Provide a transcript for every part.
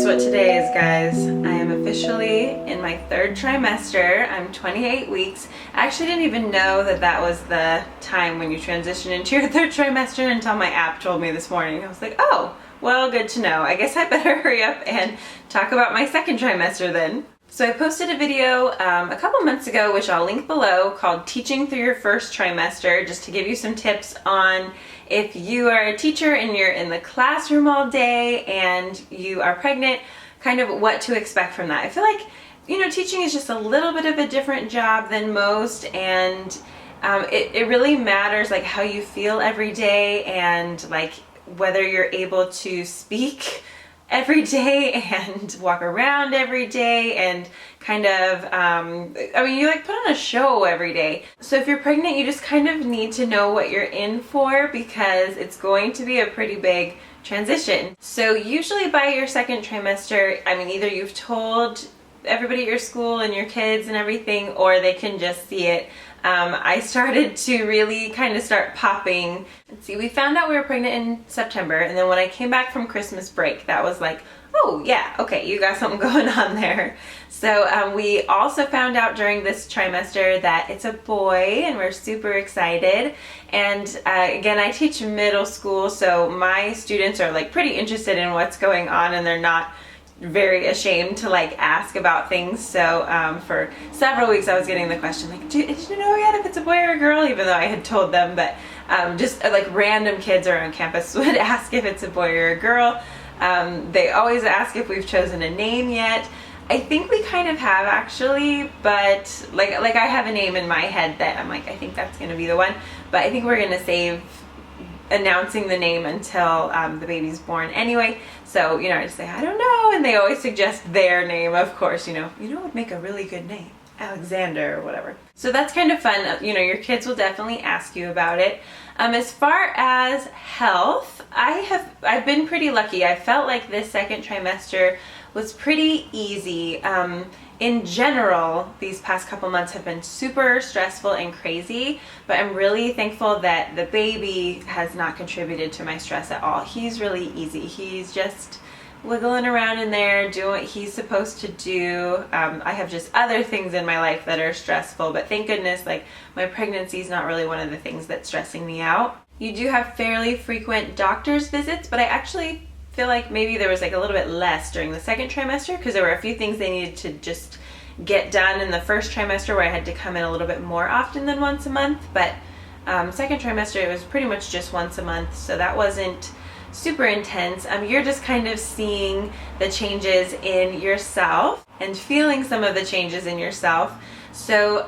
Guess what today is, guys? I am officially in my third trimester. I'm 28 weeks. I actually didn't even know that that was the time when you transition into your third trimester until my app told me this morning. I was like, oh, well, good to know. I guess I better hurry up and talk about my second trimester then. So I posted a video a couple months ago, which I'll link below, called Teaching Through Your First Trimester, just to give you some tips on if you are a teacher and you're in the classroom all day and you are pregnant, kind of what to expect from that. I feel like, you know, teaching is just a little bit of a different job than most, and it really matters like how you feel every day and like whether you're able to speak every day and walk around every day and kind of, I mean, you like put on a show every day. So if you're pregnant, you just kind of need to know what you're in for because it's going to be a pretty big transition. So usually by your second trimester, I mean, either you've told everybody at your school and your kids and everything, or they can just see it. I started to really kind of start popping. Let's see, we found out we were pregnant in September, and then when I came back from Christmas break, that was like, oh yeah, okay, you got something going on there. So we also found out during this trimester that it's a boy, and we're super excited. And again, I teach middle school, so my students are like pretty interested in what's going on, and they're not very ashamed to like ask about things. So for several weeks I was getting the question like, did you know yet if it's a boy or a girl, even though I had told them, but just like random kids around campus would ask if it's a boy or a girl. They always ask if we've chosen a name yet. I think we kind of have actually, but like I have a name in my head that I'm like, I think that's gonna be the one, but I think we're gonna save announcing the name until the baby's born anyway. So, you know, I just say, I don't know, and they always suggest their name, of course, you know would make a really good name, Alexander or whatever. So that's kind of fun. You know, your kids will definitely ask you about it. As far as health, I've been pretty lucky. I felt like this second trimester was pretty easy. In general, these past couple months have been super stressful and crazy, but I'm really thankful that the baby has not contributed to my stress at all. He's really easy. He's just wiggling around in there, doing what he's supposed to do. I have just other things in my life that are stressful, but thank goodness, like, my pregnancy is not really one of the things that's stressing me out. You do have fairly frequent doctor's visits, but I actually feel like maybe there was like a little bit less during the second trimester because there were a few things they needed to just get done in the first trimester where I had to come in a little bit more often than once a month, but second trimester it was pretty much just once a month, so that wasn't super intense. You're just kind of seeing the changes in yourself and feeling some of the changes in yourself. So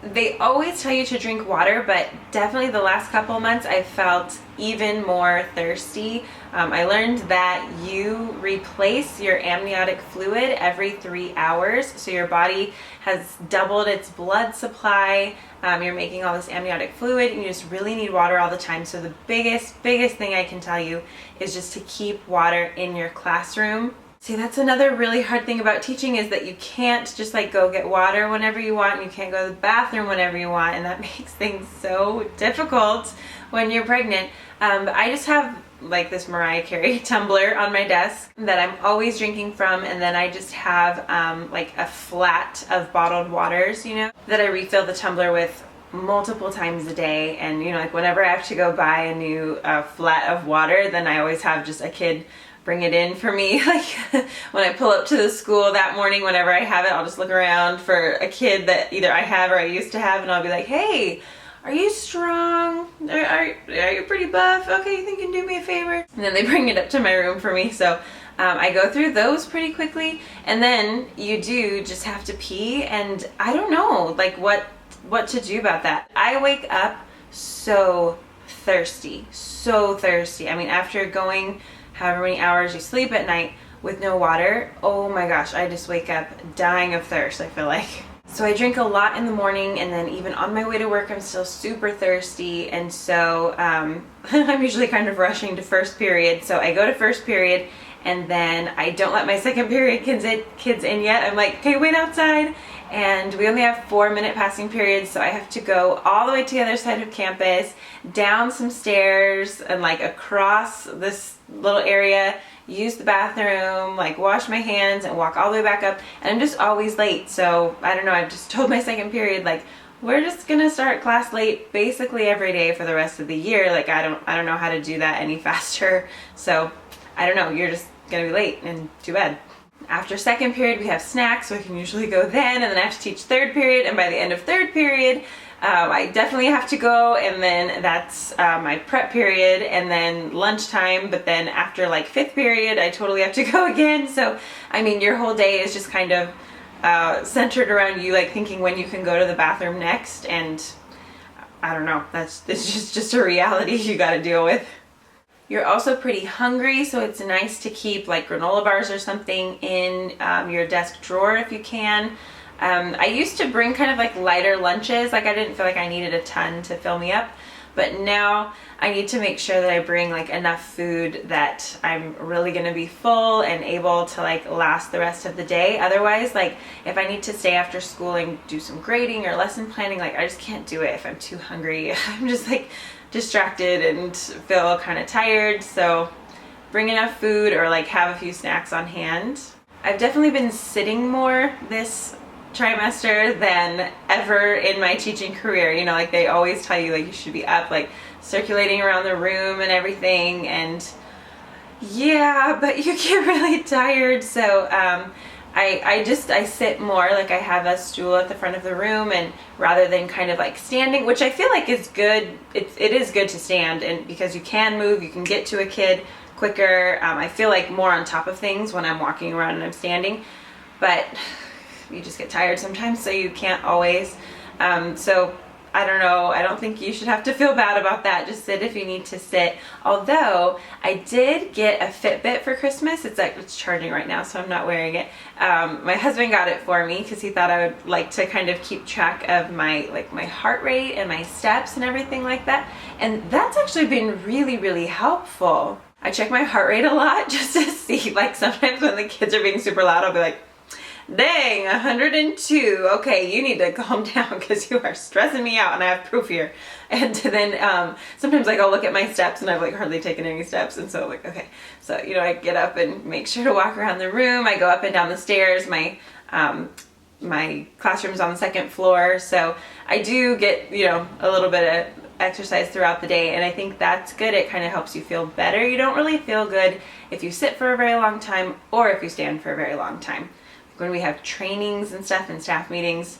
they always tell you to drink water, but definitely the last couple months I felt even more thirsty. I learned that you replace your amniotic fluid every 3 hours, so your body has doubled its blood supply. You're making all this amniotic fluid, and you just really need water all the time. So the biggest thing I can tell you is just to keep water in your classroom. See, that's another really hard thing about teaching, is that you can't just like go get water whenever you want, and you can't go to the bathroom whenever you want, and that makes things so difficult when you're pregnant. I just have like this Mariah Carey tumbler on my desk that I'm always drinking from, and then I just have like a flat of bottled waters, you know, that I refill the tumbler with multiple times a day. And you know, like whenever I have to go buy a new flat of water, then I always have just a kid bring it in for me. Like when I pull up to the school that morning, whenever I have it, I'll just look around for a kid that either I have or I used to have, and I'll be like, hey, are you strong? Are you pretty buff? Okay, you think you can do me a favor? And then they bring it up to my room for me. So I go through those pretty quickly, and then you do just have to pee, and I don't know like what to do about that. I wake up so thirsty. I mean, after going however many hours you sleep at night with no water, oh my gosh, I just wake up dying of thirst, I feel like. So I drink a lot in the morning, and then even on my way to work I'm still super thirsty, and so I'm usually kind of rushing to first period. So I go to first period, and then I don't let my second period kids in yet. I'm like, okay, wait outside, and we only have 4-minute passing periods, so I have to go all the way to the other side of campus, down some stairs, and like across this little area, use the bathroom, like wash my hands, and walk all the way back up. And I'm just always late, so I don't know, I've just told my second period, like, we're just gonna start class late basically every day for the rest of the year. Like, I don't know how to do that any faster, so I don't know, you're just gonna be late, and too bad. After second period, we have snacks, so I can usually go then, and then I have to teach third period, and by the end of third period, I definitely have to go, and then that's my prep period, and then lunchtime, but then after like fifth period, I totally have to go again. So, I mean, your whole day is just kind of centered around you, like thinking when you can go to the bathroom next, and I don't know, it's just a reality you gotta deal with. You're also pretty hungry, so it's nice to keep like granola bars or something in your desk drawer if you can. I used to bring kind of like lighter lunches, like I didn't feel like I needed a ton to fill me up, but now I need to make sure that I bring like enough food that I'm really gonna be full and able to like last the rest of the day. Otherwise, like if I need to stay after school and do some grading or lesson planning, like I just can't do it if I'm too hungry. I'm just like distracted and feel kind of tired, so bring enough food or like have a few snacks on hand. I've definitely been sitting more this trimester than ever in my teaching career. You know, like they always tell you like you should be up, like circulating around the room and everything, and yeah, but you get really tired, so I sit more, like I have a stool at the front of the room, and rather than kind of like standing, which I feel like is good, it is good to stand, and because you can move, you can get to a kid quicker. I feel like more on top of things when I'm walking around and I'm standing, but you just get tired sometimes, so you can't always. So I don't know, I don't think you should have to feel bad about that. Just sit if you need to sit. Although I did get a Fitbit for Christmas. It's charging right now, so I'm not wearing it. My husband got it for me because he thought I would like to kind of keep track of my heart rate and my steps and everything like that. And that's actually been really, really helpful. I check my heart rate a lot just to see, like sometimes when the kids are being super loud, I'll be like, dang, 102. Okay, you need to calm down because you are stressing me out, and I have proof here. And then sometimes like I'll look at my steps and I've like hardly taken any steps, and so like, okay, so you know, I get up and make sure to walk around the room. I go up and down the stairs. My classroom's on the second floor, so I do get, you know, a little bit of exercise throughout the day, and I think that's good. It kind of helps you feel better. You don't really feel good if you sit for a very long time or if you stand for a very long time. When we have trainings and stuff and staff meetings,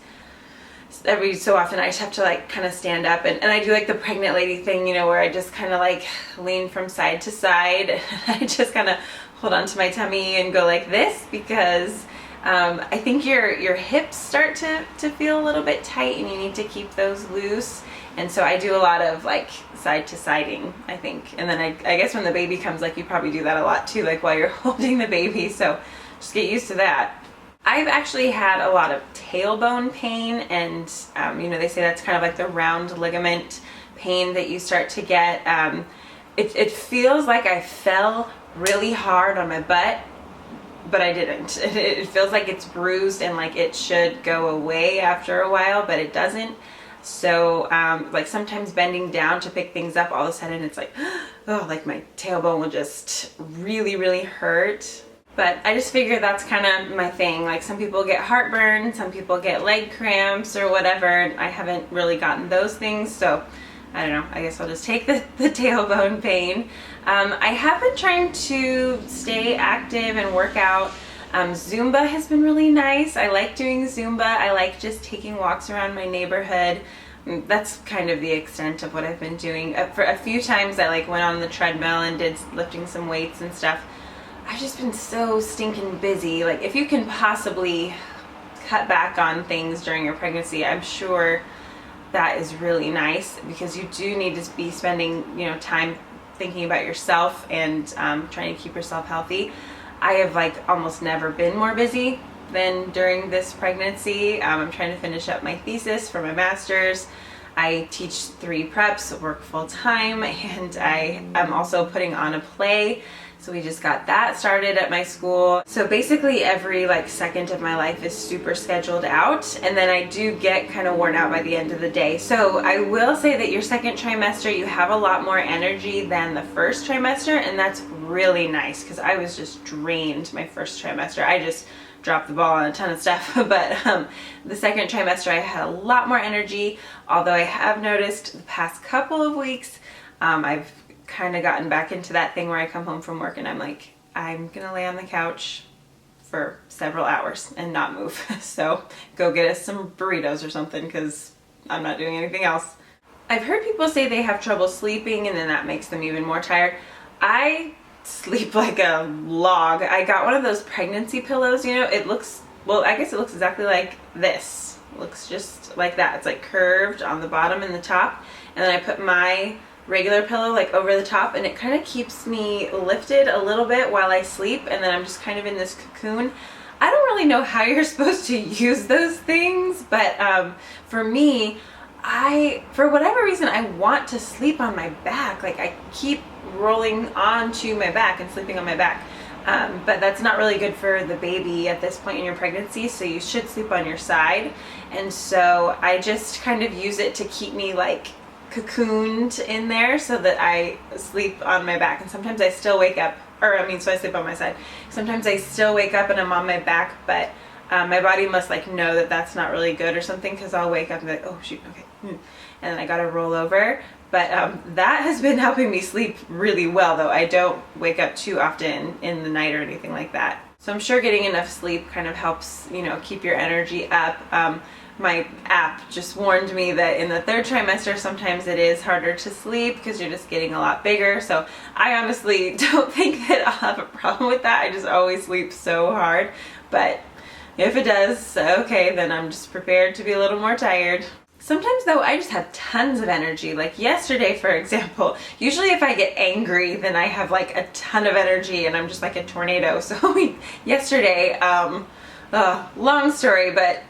every so often I just have to like kind of stand up, and I do like the pregnant lady thing, you know, where I just kind of like lean from side to side, and I just kind of hold on to my tummy and go like this, because I think your hips start to feel a little bit tight, and you need to keep those loose. And so I do a lot of like side to siding, I think. And then I guess when the baby comes, like you probably do that a lot too, like while you're holding the baby, so just get used to that. I've actually had a lot of tailbone pain, and you know, they say that's kind of like the round ligament pain that you start to get. It feels like I fell really hard on my butt, but I didn't. It feels like it's bruised and like it should go away after a while, but it doesn't. So like sometimes bending down to pick things up, all of a sudden it's like, oh, like my tailbone will just really, really hurt. But I just figure that's kind of my thing. Like some people get heartburn, some people get leg cramps or whatever. And I haven't really gotten those things, so I don't know. I guess I'll just take the tailbone pain. I have been trying to stay active and work out. Zumba has been really nice. I like doing Zumba. I like just taking walks around my neighborhood. That's kind of the extent of what I've been doing. For a few times I like went on the treadmill and did lifting some weights and stuff. I've just been so stinking busy. Like if you can possibly cut back on things during your pregnancy, I'm sure that is really nice, because you do need to be spending, you know, time thinking about yourself and trying to keep yourself healthy. I have like almost never been more busy than during this pregnancy. I'm trying to finish up my thesis for my master's. I teach 3 preps, work full time, and I am also putting on a play So we just got that started at my school. So basically every like second of my life is super scheduled out, and then I do get kind of worn out by the end of the day. So I will say that your second trimester, you have a lot more energy than the first trimester, and that's really nice because I was just drained my first trimester. I just dropped the ball on a ton of stuff, but the second trimester I had a lot more energy, although I have noticed the past couple of weeks I've kind of gotten back into that thing where I come home from work and I'm like, I'm gonna lay on the couch for several hours and not move. So go get us some burritos or something because I'm not doing anything else. I've heard people say they have trouble sleeping and then that makes them even more tired. I sleep like a log. I got one of those pregnancy pillows, you know, it looks, well, I guess it looks exactly like this. It looks just like that. It's like curved on the bottom and the top, and then I put my regular pillow like over the top, and it kind of keeps me lifted a little bit while I sleep, and then I'm just kind of in this cocoon. I don't really know how you're supposed to use those things, but for me, for whatever reason, I want to sleep on my back. Like I keep rolling onto my back and sleeping on my back. But that's not really good for the baby at this point in your pregnancy, so you should sleep on your side. And so I just kind of use it to keep me like cocooned in there so that I sleep on my back. And sometimes I still wake up, so I sleep on my side. Sometimes I still wake up and I'm on my back, but my body must like know that that's not really good or something, because I'll wake up and be like, oh shoot, okay, and then I gotta roll over. But that has been helping me sleep really well, though. I don't wake up too often in the night or anything like that. So I'm sure getting enough sleep kind of helps, you know, keep your energy up. My app just warned me that in the third trimester, sometimes it is harder to sleep because you're just getting a lot bigger. So I honestly don't think that I'll have a problem with that. I just always sleep so hard. But if it does, okay, then I'm just prepared to be a little more tired. Sometimes though, I just have tons of energy. Like yesterday, for example, usually if I get angry, then I have like a ton of energy and I'm just like a tornado. So yesterday, long story, but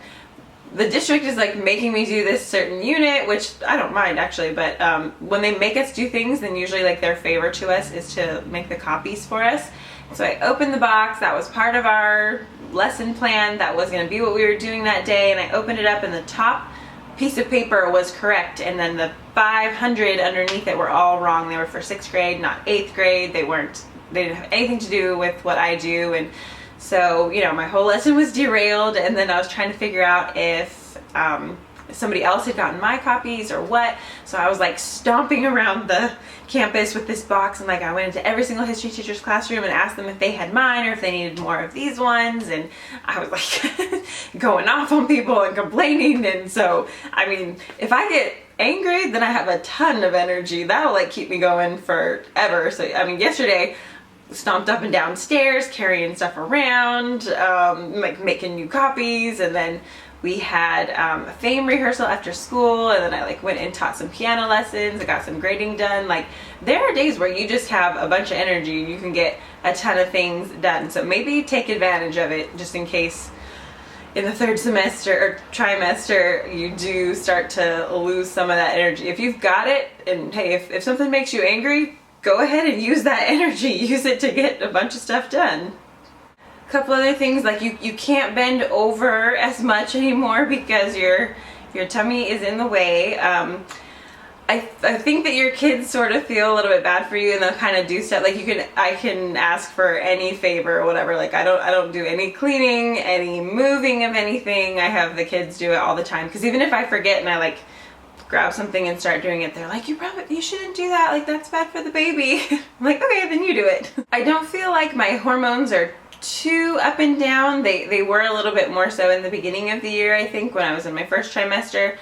the district is like making me do this certain unit, which I don't mind actually, but when they make us do things, then usually like their favor to us is to make the copies for us. So I opened the box, that was part of our lesson plan, that was gonna be what we were doing that day, and I opened it up and the top piece of paper was correct, and then the 500 underneath it were all wrong. They were for 6th grade, not 8th grade. They didn't have anything to do with what I do, and so, you know, my whole lesson was derailed, and then I was trying to figure out if somebody else had gotten my copies or what. So I was like stomping around the campus with this box, and like I went into every single history teacher's classroom and asked them if they had mine or if they needed more of these ones, and I was like going off on people and complaining. And so, I mean, if I get angry, then I have a ton of energy. That'll like keep me going forever. So, I mean, yesterday stomped up and down stairs, carrying stuff around, like making new copies, and then we had a fame rehearsal after school, and then I like went and taught some piano lessons. I got some grading done. Like there are days where you just have a bunch of energy and you can get a ton of things done. So maybe take advantage of it just in case in the third semester or trimester you do start to lose some of that energy. If you've got it, and hey, if something makes you angry, go ahead and use that energy. Use it to get a bunch of stuff done. A couple other things, like you can't bend over as much anymore because your tummy is in the way. I think that your kids sort of feel a little bit bad for you, and they'll kind of do stuff like I can ask for any favor or whatever. Like I don't do any cleaning, any moving of anything. I have the kids do it all the time, because even if I forget and I like grab something and start doing it, they're like, you shouldn't do that, like that's bad for the baby. I'm like, okay, then you do it. I don't feel like my hormones are too up and down. They were a little bit more so in the beginning of the year, I think, when I was in my first trimester.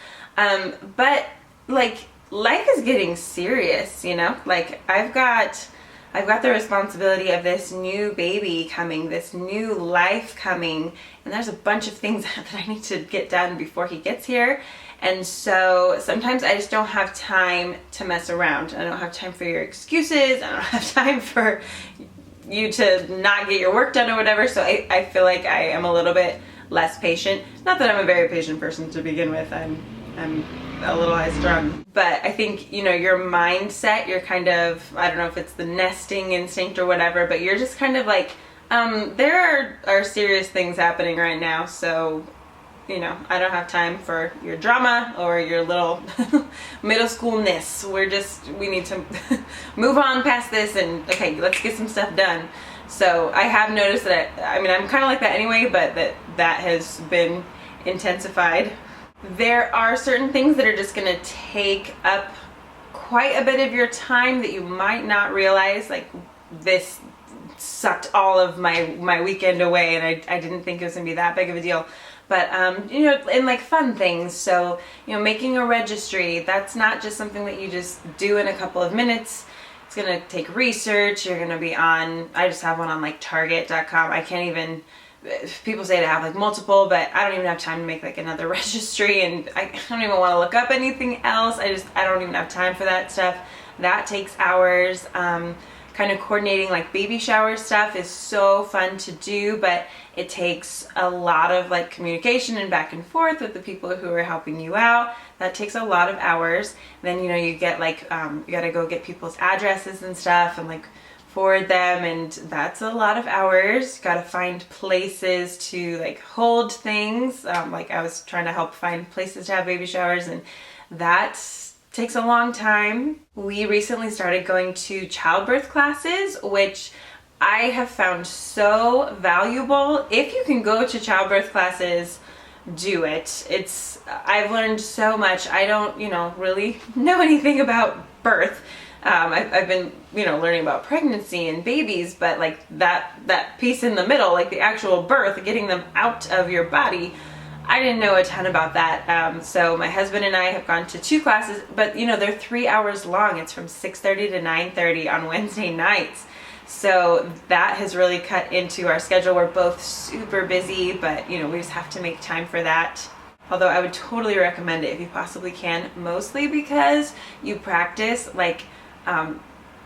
But like life is getting serious, you know? Like I've got the responsibility of this new baby coming, this new life coming, and there's a bunch of things that I need to get done before he gets here. And so sometimes I just don't have time to mess around. I don't have time for your excuses. I don't have time for you to not get your work done or whatever. So I feel like I am a little bit less patient. Not that I'm a very patient person to begin with. I'm a little high strung. But I think, you know, your mindset, you're kind of, I don't know if it's the nesting instinct or whatever, but you're just kind of like, there are serious things happening right now, so, you know, I don't have time for your drama or your little middle schoolness. We need to move on past this and, okay, let's get some stuff done. So I have noticed that, I mean, I'm kind of like that anyway, but that has been intensified. There are certain things that are just going to take up quite a bit of your time that you might not realize. Like, this sucked all of my weekend away, and I didn't think it was going to be that big of a deal. But, you know, and like fun things. So, you know, making a registry, that's not just something that you just do in a couple of minutes. It's going to take research. You're going to be on, I just have one on like Target.com. I can't even, people say to have like multiple, but I don't even have time to make like another registry, and I don't even want to look up anything else. I don't even have time for that stuff. That takes hours. Kind of coordinating like baby shower stuff is so fun to do, but it takes a lot of like communication and back and forth with the people who are helping you out. That takes a lot of hours. Then, you know, you get like, you gotta go get people's addresses and stuff and like forward them, and that's a lot of hours. Gotta find places to like hold things. Like I was trying to help find places to have baby showers, and that's takes a long time. We recently started going to childbirth classes, which I have found so valuable. If you can go to childbirth classes, do it. I've learned so much. I don't, you know, really know anything about birth. I've been, you know, learning about pregnancy and babies, but like that piece in the middle, like the actual birth, getting them out of your body, I didn't know a ton about that. So my husband and I have gone to 2 classes, but you know, they're 3 hours long. It's from 6:30 to 9:30 on Wednesday nights. So that has really cut into our schedule. We're both super busy, but you know, we just have to make time for that. Although I would totally recommend it if you possibly can, mostly because you practice like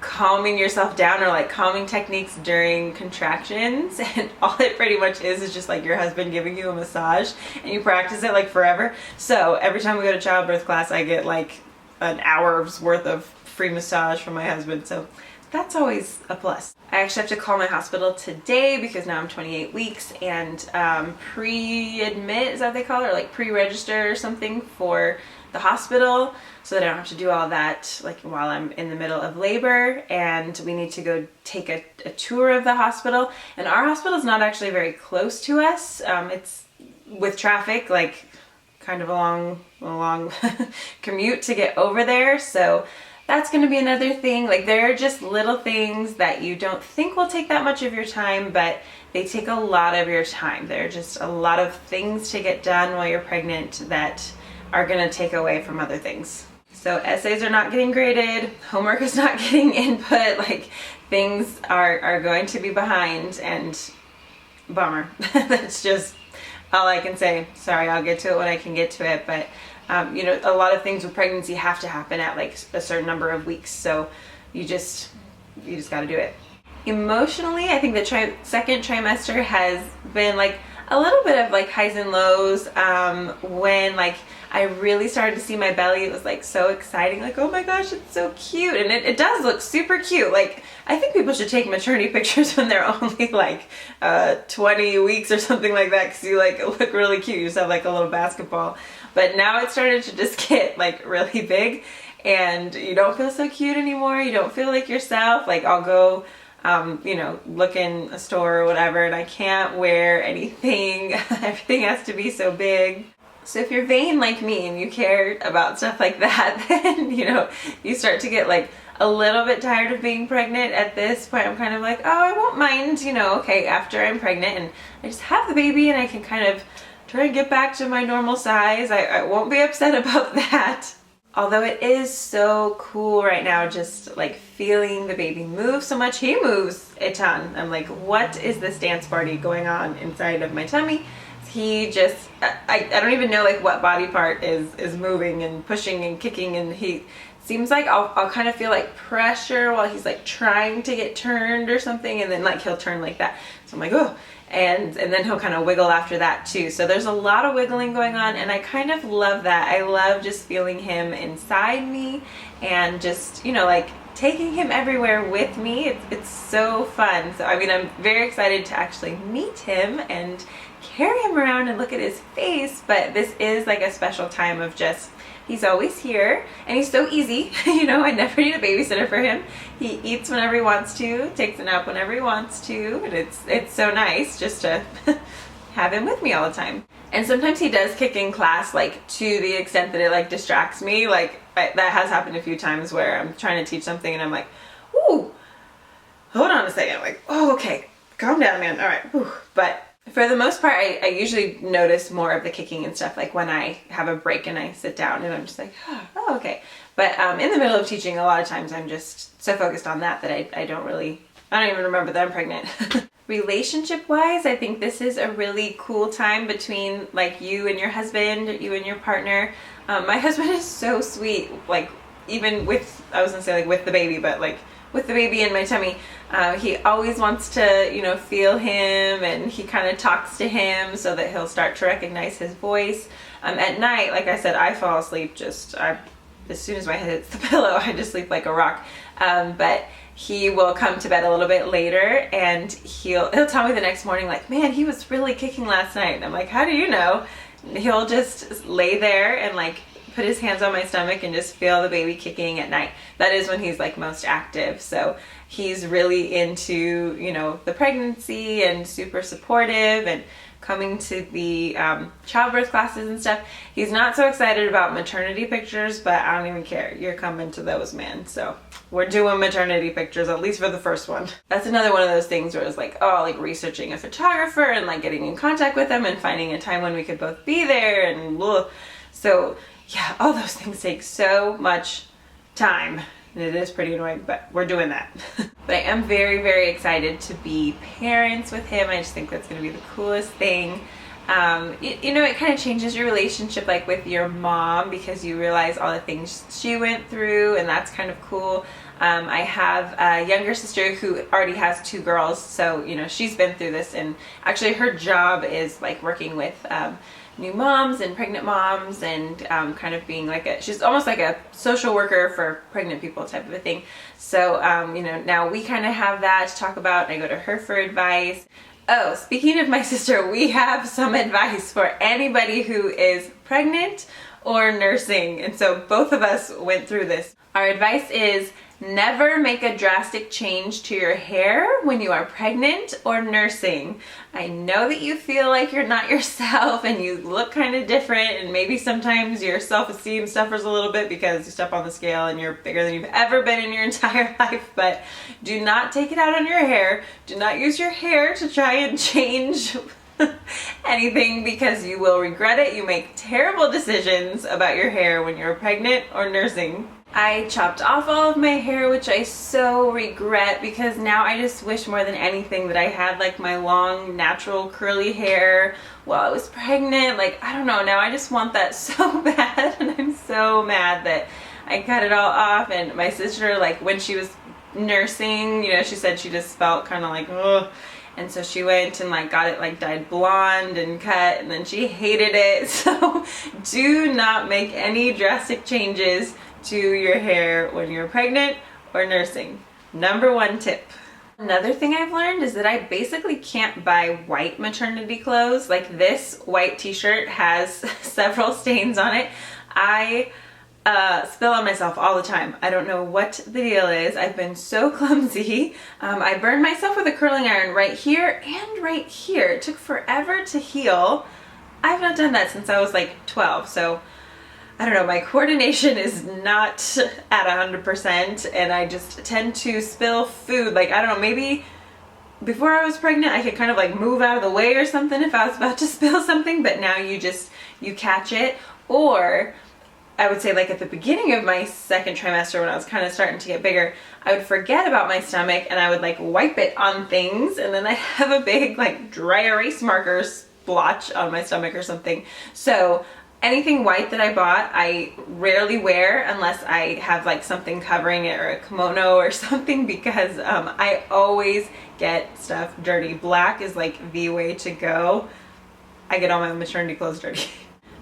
calming yourself down, or like calming techniques during contractions, and all it pretty much is just like your husband giving you a massage, and you practice it like forever. So every time we go to childbirth class, I get like an hour's worth of free massage from my husband, so that's always a plus. I actually have to call my hospital today because now I'm 28 weeks and pre-admit, is that what they call it, or like pre-register or something for the hospital, so that I don't have to do all that like while I'm in the middle of labor. And we need to go take a tour of the hospital, and our hospital is not actually very close to us. It's with traffic, like kind of a long commute to get over there, so that's going to be another thing. Like, there are just little things that you don't think will take that much of your time, but they take a lot of your time. There are just a lot of things to get done while you're pregnant that are going to take away from other things. So essays are not getting graded, homework is not getting input, like things are going to be behind, and bummer. That's just all I can say. Sorry, I'll get to it when I can get to it, but you know, a lot of things with pregnancy have to happen at like a certain number of weeks, so you just got to do it. Emotionally, I think the second trimester has been like a little bit of like highs and lows. When like I really started to see my belly, it was like so exciting, like, oh my gosh, it's so cute, and it does look super cute. Like, I think people should take maternity pictures when they're only like 20 weeks or something like that, because you like look really cute. You just have like a little basketball. But now it started to just get like really big, and you don't feel so cute anymore. You don't feel like yourself. Like, I'll go you know, look in a store or whatever, and I can't wear anything. Everything has to be so big. So if you're vain like me and you care about stuff like that, then, you know, you start to get like a little bit tired of being pregnant. At this point, I'm kind of like, oh, I won't mind, you know, okay, after I'm pregnant and I just have the baby and I can kind of try and get back to my normal size. I won't be upset about that. Although it is so cool right now, just like feeling the baby move so much. He moves a ton. I'm like, what is this dance party going on inside of my tummy? He just, I don't even know like what body part is moving and pushing and kicking, and seems like I'll kind of feel like pressure while he's like trying to get turned or something, and then like he'll turn like that. So I'm like, oh, and then he'll kind of wiggle after that too. So there's a lot of wiggling going on, and I kind of love that. I love just feeling him inside me and just, you know, like taking him everywhere with me. It's so fun. So I mean, I'm very excited to actually meet him and carry him around and look at his face, but this is like a special time of just, he's always here and he's so easy. You know, I never need a babysitter for him. He eats whenever he wants to, takes a nap whenever he wants to, and it's so nice just to have him with me all the time. And sometimes he does kick in class, like to the extent that it like distracts me. Like that has happened a few times where I'm trying to teach something and I'm like, ooh, hold on a second. I'm like, oh, okay, calm down, man. All right. Whew. But for the most part, I usually notice more of the kicking and stuff like when I have a break and I sit down and I'm just like, oh, okay. But in the middle of teaching, a lot of times I'm just so focused on that that I don't even remember that I'm pregnant. Relationship wise, I think this is a really cool time between like you and your husband, you and your partner. My husband is so sweet, like even with, I was gonna say like with the baby, but like with the baby in my tummy, he always wants to, you know, feel him, and he kind of talks to him so that he'll start to recognize his voice. At night, like I said, I fall asleep as soon as my head hits the pillow, I just sleep like a rock. But he will come to bed a little bit later and he'll tell me the next morning like, man, he was really kicking last night. And I'm like, how do you know? And he'll just lay there and like put his hands on my stomach and just feel the baby kicking at night. That is when he's like most active. So he's really into, you know, the pregnancy and super supportive and coming to the childbirth classes and stuff. He's not so excited about maternity pictures, but I don't even care. You're coming to those, man. So we're doing maternity pictures, at least for the first one. That's another one of those things where it's like, oh, like researching a photographer and like getting in contact with them and finding a time when we could both be there and blah. So yeah, all those things take so much time. And it is pretty annoying, but we're doing that. But I am very, very excited to be parents with him. I just think that's going to be the coolest thing. You know, it kind of changes your relationship like with your mom because you realize all the things she went through, and that's kind of cool. I have a younger sister who already has 2 girls, so you know, she's been through this, and actually her job is like working with new moms and pregnant moms and kind of being like she's almost like a social worker for pregnant people type of a thing. So you know, now we kind of have that to talk about, and I go to her for advice. Oh, speaking of my sister, we have some advice for anybody who is pregnant or nursing, and so both of us went through this. Our advice is never make a drastic change to your hair when you are pregnant or nursing. I know that you feel like you're not yourself and you look kind of different, and maybe sometimes your self-esteem suffers a little bit because you step on the scale and you're bigger than you've ever been in your entire life, but do not take it out on your hair. Do not use your hair to try and change anything because you will regret it. You make terrible decisions about your hair when you're pregnant or nursing. I chopped off all of my hair, which I so regret because now I just wish more than anything that I had like my long natural curly hair while I was pregnant. Like, I don't know, now I just want that so bad, and I'm so mad that I cut it all off. And my sister, like when she was nursing, you know, she said she just felt kind of like, ugh. And so she went and like got it like dyed blonde and cut, and then she hated it. So do not make any drastic changes to your hair when you're pregnant or nursing. Number 1 tip. Another thing I've learned is that I basically can't buy white maternity clothes. Like this white t-shirt has several stains on it. I spill on myself all the time. I don't know what the deal is. I've been so clumsy. I burned myself with a curling iron right here and right here. It took forever to heal. I've not done that since I was like 12, so I don't know, my coordination is not at 100%, and I just tend to spill food. Like, I don't know, maybe before I was pregnant I could kind of like move out of the way or something if I was about to spill something, but now you catch it. Or I would say like at the beginning of my 2nd trimester when I was kind of starting to get bigger, I would forget about my stomach and I would like wipe it on things, and then I have a big like dry erase marker splotch on my stomach or something. So Anything white that I bought, I rarely wear unless I have like something covering it or a kimono or something, because I always get stuff dirty. Black is like the way to go. I get all my maternity clothes dirty.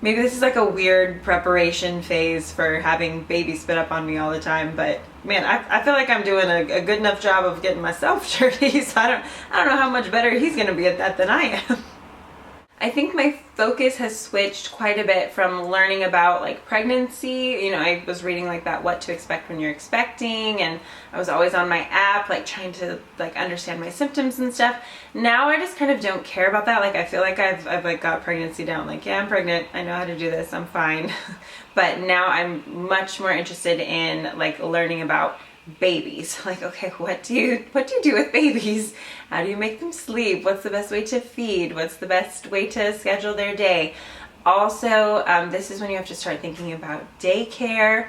Maybe this is like a weird preparation phase for having baby spit up on me all the time, but man, I feel like I'm doing a good enough job of getting myself dirty, so I don't know how much better he's gonna be at that than I am. I think my focus has switched quite a bit from learning about like pregnancy. You know, I was reading like that what to expect when you're expecting, and I was always on my app like trying to like understand my symptoms and stuff. Now I just kind of don't care about that. Like I feel like I've like got pregnancy down. Like, yeah, I'm pregnant. I know how to do this. I'm fine. But now I'm much more interested in like learning about babies. Like, okay, what do you do with babies? How do you make them sleep? What's the best way to feed? What's the best way to schedule their day? Also, this is when you have to start thinking about daycare.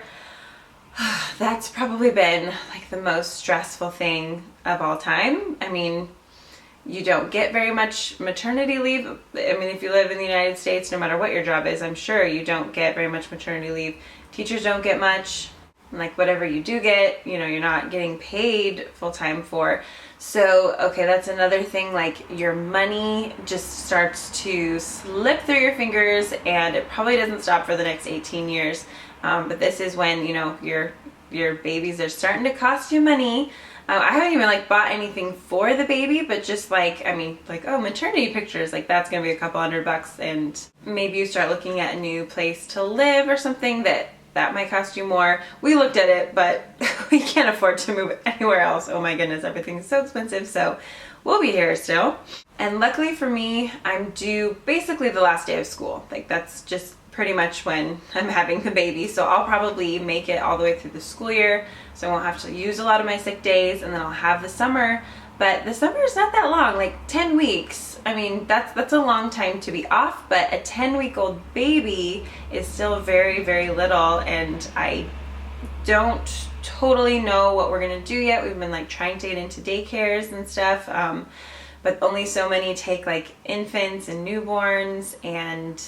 That's probably been like the most stressful thing of all time. I mean, you don't get very much maternity leave. I mean, if you live in the United States, no matter what your job is, I'm sure you don't get very much maternity leave. Teachers don't get much. Like whatever you do get, you know, you're not getting paid full-time for. So, okay, that's another thing, like your money just starts to slip through your fingers, and it probably doesn't stop for the next 18 years. But this is when, you know, your babies are starting to cost you money. I haven't even like bought anything for the baby, but just like, I mean, like, oh, maternity pictures, like that's gonna be a couple $100, and maybe you start looking at a new place to live or something that might cost you more. We looked at it, but we can't afford to move anywhere else. Oh my goodness, everything's so expensive, so we'll be here still. And luckily for me, I'm due basically the last day of school. Like that's just pretty much when I'm having the baby, so I'll probably make it all the way through the school year, so I won't have to use a lot of my sick days, and then I'll have the summer. But the summer is not that long, like 10 weeks. I mean, that's a long time to be off, but a 10-week-old baby is still very, very little, and I don't totally know what we're gonna do yet. We've been like trying to get into daycares and stuff, but only so many take like infants and newborns, and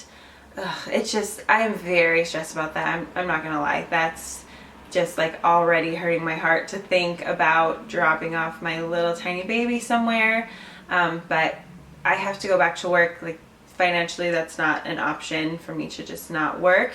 it's just, I am very stressed about that. I'm not gonna lie. That's just like already hurting my heart to think about dropping off my little tiny baby somewhere. But I have to go back to work. Like financially, that's not an option for me to just not work.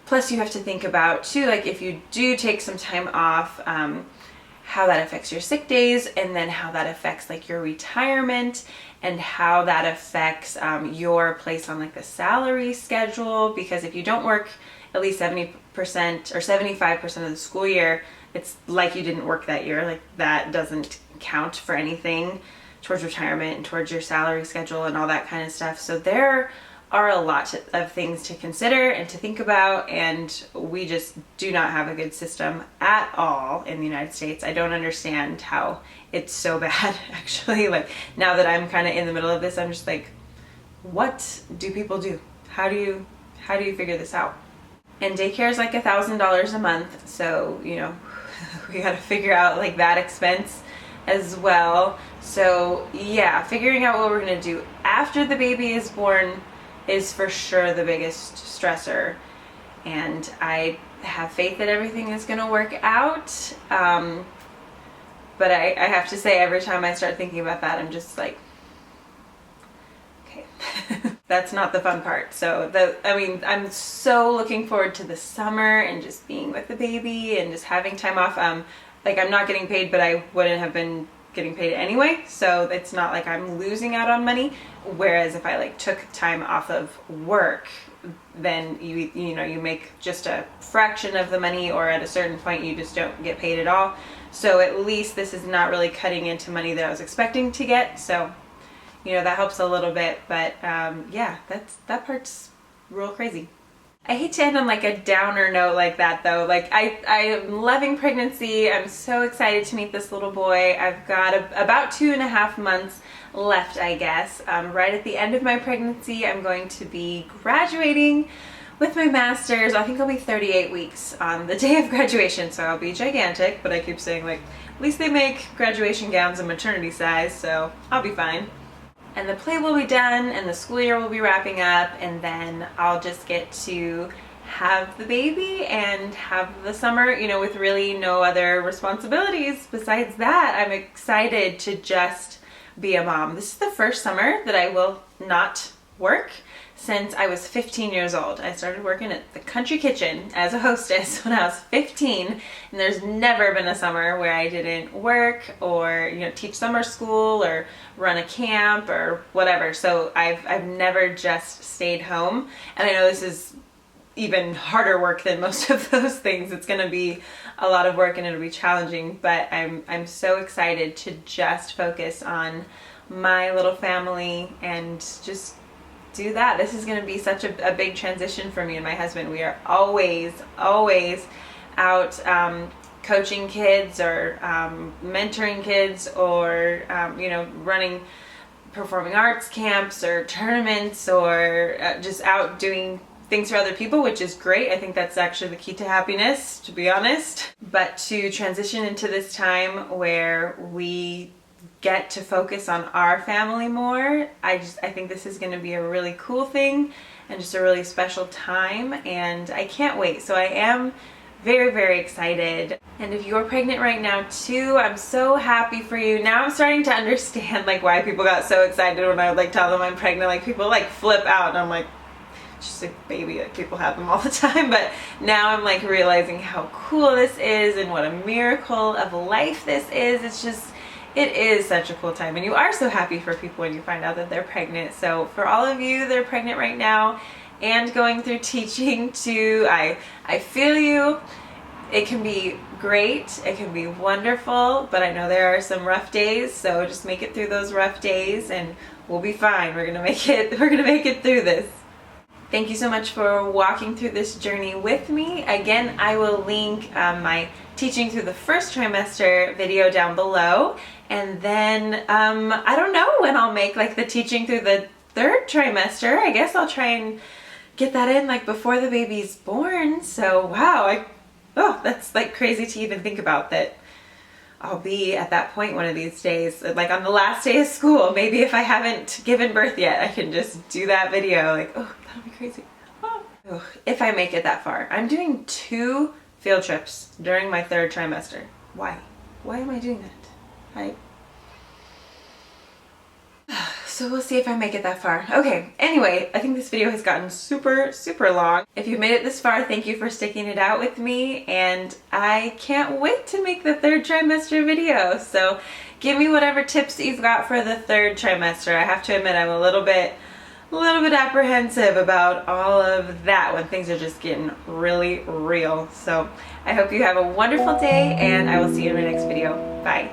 Plus you have to think about too, like if you do take some time off, how that affects your sick days, and then how that affects like your retirement, and how that affects your place on like the salary schedule. Because if you don't work at least 70% or 75% of the school year, it's like you didn't work that year. Like that doesn't count for anything towards retirement and towards your salary schedule and all that kind of stuff. So there are a lot of things to consider and to think about, and we just do not have a good system at all in the United States. I don't understand how it's so bad, actually. Like now that I'm kind of in the middle of this, I'm just like, what do people do? How do you figure this out? And daycare is like $1,000 a month, so you know we got to figure out like that expense as well. So yeah, figuring out what we're gonna do after the baby is born is for sure the biggest stressor, and I have faith that everything is gonna work out. But I have to say, every time I start thinking about that, I'm just like, okay. That's not the fun part. So I mean, I'm so looking forward to the summer and just being with the baby and just having time off. Like I'm not getting paid, but I wouldn't have been getting paid anyway, so it's not like I'm losing out on money. Whereas if I like took time off of work, then you know you make just a fraction of the money, or at a certain point you just don't get paid at all. So at least this is not really cutting into money that I was expecting to get, so you know that helps a little bit. But yeah, that part's real crazy. I hate to end on like a downer note like that though. Like I am loving pregnancy. I'm so excited to meet this little boy. I've got about 2.5 months left, I guess. Right at the end of my pregnancy, I'm going to be graduating with my master's. I think I'll be 38 weeks on the day of graduation, so I'll be gigantic, but I keep saying like, at least they make graduation gowns a maternity size, so I'll be fine. and the play will be done and the school year will be wrapping up, and then I'll just get to have the baby and have the summer, you know, with really no other responsibilities besides that. I'm excited to just be a mom. This is the first summer that I will not work since I was 15 years old. I started working at the country kitchen as a hostess when I was 15, and there's never been a summer where I didn't work or, you know, teach summer school or run a camp or whatever. So I've never just stayed home, and I know this is even harder work than most of those things. It's going to be a lot of work and it'll be challenging, but I'm so excited to just focus on my little family and just do that. This is going to be such a big transition for me and my husband. We are always out coaching kids or mentoring kids or you know, running performing arts camps or tournaments or just out doing things for other people, which is great. I think that's actually the key to happiness, to be honest. But to transition into this time where we get to focus on our family more, I think this is going to be a really cool thing and just a really special time, and I can't wait. So I am very excited. And if you're pregnant right now too, I'm so happy for you. Now I'm starting to understand like why people got so excited when I would like tell them I'm pregnant. Like people like flip out and I'm like, just a baby, like people have them all the time. But now I'm like realizing how cool this is and what a miracle of life this is. It is such a cool time, and you are so happy for people when you find out that they're pregnant. So for all of you that are pregnant right now and going through teaching too, I feel you. It can be great, it can be wonderful, but I know there are some rough days, so just make it through those rough days and we'll be fine. We're gonna make it through this. Thank you so much for walking through this journey with me. Again, I will link my teaching through the first trimester video down below, and then I don't know when I'll make like the teaching through the third trimester. I guess I'll try and get that in like before the baby's born. So wow, that's like crazy to even think about that I'll be at that point one of these days, like on the last day of school. Maybe if I haven't given birth yet, I can just do that video. Like, oh, that'll be crazy. Oh, if I make it that far. I'm doing 2 field trips during my third trimester. Why? Why am I doing that? So we'll see if I make it that far. Okay, anyway, I think this video has gotten super long. If you've made it this far, thank you for sticking it out with me, and I can't wait to make the third trimester video. So give me whatever tips that you've got for the third trimester. I have to admit I'm a little bit apprehensive about all of that when things are just getting really real. So I hope you have a wonderful day, and I will see you in my next video. Bye.